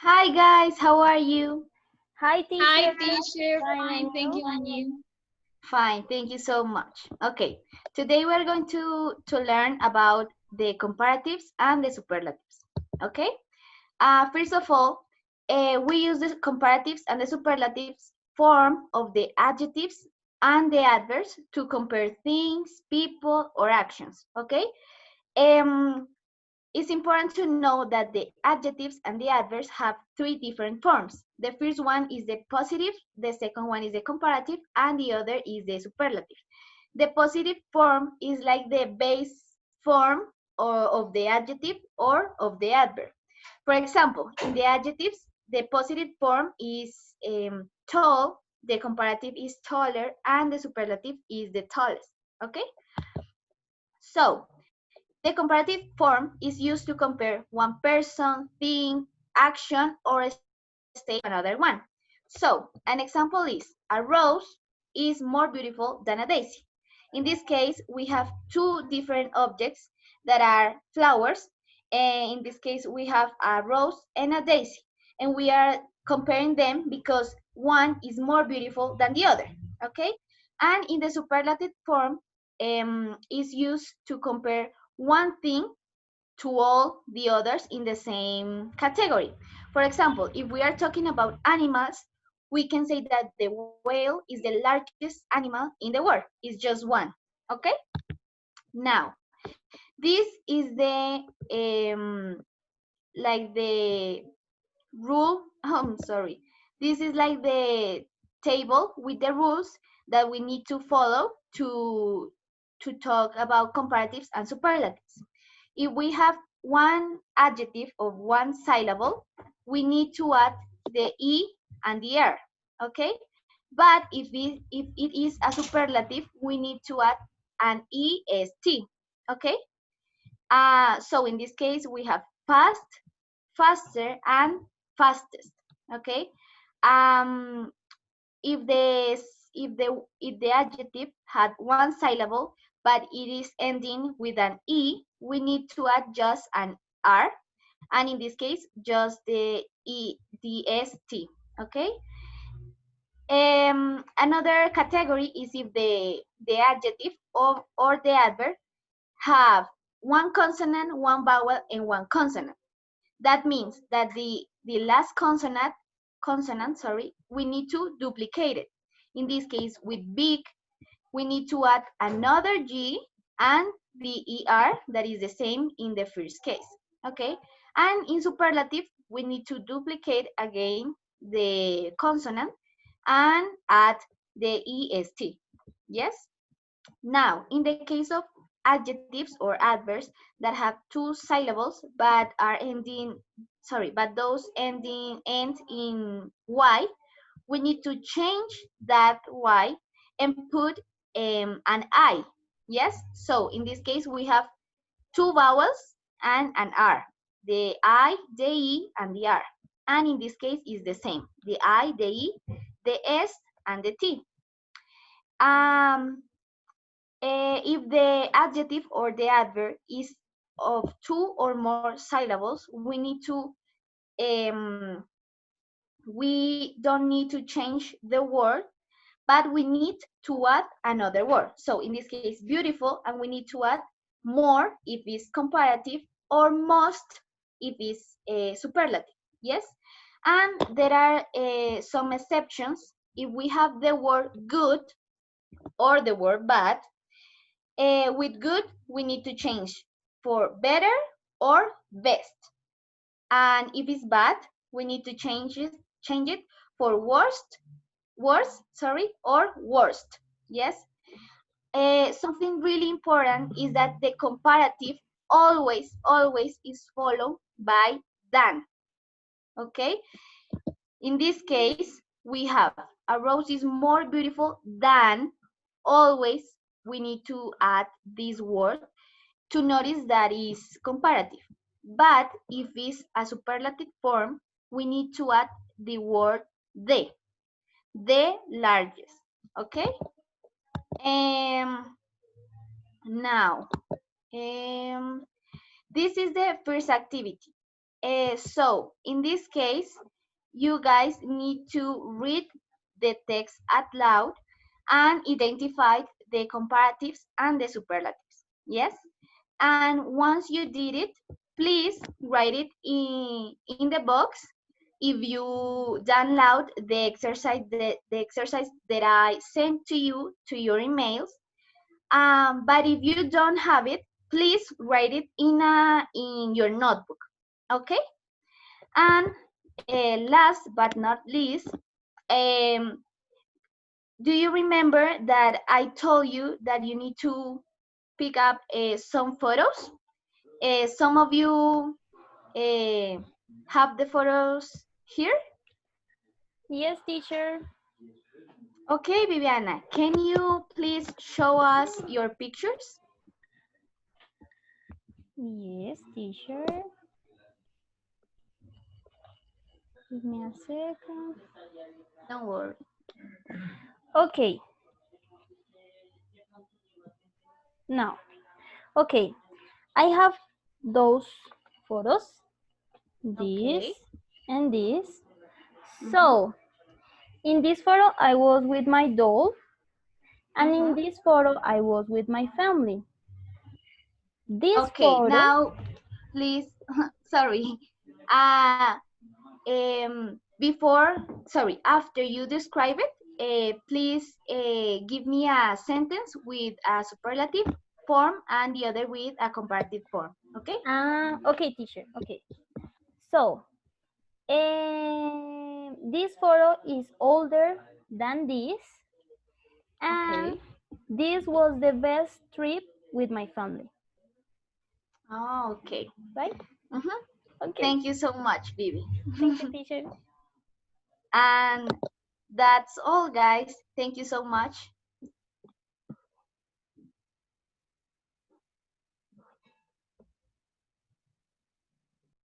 Hi guys, how are you? Hi, Hi, teacher. teacher. Fine, and Fine, thank you? you. And you? Fine, thank you so much. Okay, today we're going to learn about the comparatives and the superlatives. Okay, first of all, we use the comparatives and the superlatives form of the adjectives and the adverbs to compare things, people, or actions. Okay, um, it's important to know that the adjectives and the adverbs have three different forms. The first one is the positive, the second one is the comparative, and the other is the superlative. The positive form is like the base form of the adjective or of the adverb. For example, in the adjectives, the positive form is tall, the comparative is taller, and the superlative is the tallest. Okay? So, the comparative form is used to compare one person, thing, action, or state to another one. So, an example is a rose is more beautiful than a daisy. In this case, we have two different objects that are flowers. And in this case, we have a rose and a daisy. And we are comparing them because one is more beautiful than the other. Okay? And in the superlative form, is used to compare one thing to all the others in the same category. For example, if we are talking about animals, we can say that the whale is the largest animal in the world. It's just one. Okay? Now, this is the like the rule. I'm sorry. This is like the table with the rules that we need to follow to talk about comparatives and superlatives. If we have one adjective of one syllable, we need to add the E and the R, okay? But if it is a superlative, we need to add an EST, okay? So in this case, we have fast, faster, and fastest, okay? Um, if the if the adjective had one syllable but it is ending with an e, we need to add just an r, and in this case just the st. Okay. Another category is if the adjective or the adverb have one consonant, one vowel, and one consonant. That means that the last consonant, sorry, we need to duplicate it. In this case, with big, we need to add another G and the ER that is the same in the first case. Okay? And in superlative, we need to duplicate again the consonant and add the EST. Yes? Now, in the case of adjectives or adverbs that have two syllables but are ending, sorry, but those end in Y, we need to change that Y and put an I. Yes? So in this case, we have two vowels and an R. The I, the E, and the R. And in this case, is the same. The I, the E, the S, and the T. Um, if the adjective or the adverb is of two or more syllables, we don't need to change the word, but we need to add another word. So in this case, beautiful, and we need to add more if it's comparative, or most if it's superlative. Yes, and there are some exceptions. If we have the word good or the word bad, with good, we need to change for better or best. And if it's bad, we need to change it for worse, sorry, or worst. Yes. Something really important is that the comparative always is followed by than. Okay. In this case, we have a rose is more beautiful than. Always we need to add this word to notice that is comparative. But if it's a superlative form, we need to add the word the largest. Okay. Now, this is the first activity. So in this case, you guys need to read the text out loud and identify the comparatives and the superlatives. Yes? And once you did it, please write it in the box. If you download the exercise that I sent to you to your emails, but if you don't have it, please write it in your notebook. Okay? And last but not least, um, do you remember that I told you that you need to pick up some photos? Some of you uh, have the photos here? Yes, teacher. Okay, Viviana, can you please show us your pictures? Yes, teacher. Give me a second. Don't worry. Okay, now, okay, I have those photos, this Okay. and this. Mm-hmm. So, in this photo, I was with my doll, and in Mm-hmm. this photo, I was with my family. This Okay, photo, now please, sorry. Uh, Before, sorry, after you describe it, please give me a sentence with a superlative form and the other with a comparative form. Okay? okay, teacher, okay. So, this photo is older than this, and Okay. this was the best trip with my family, Oh, okay. right? Mm-hmm. Okay, Thank you so much, Vivi. thank you, teacher. And that's all, guys. Thank you so much.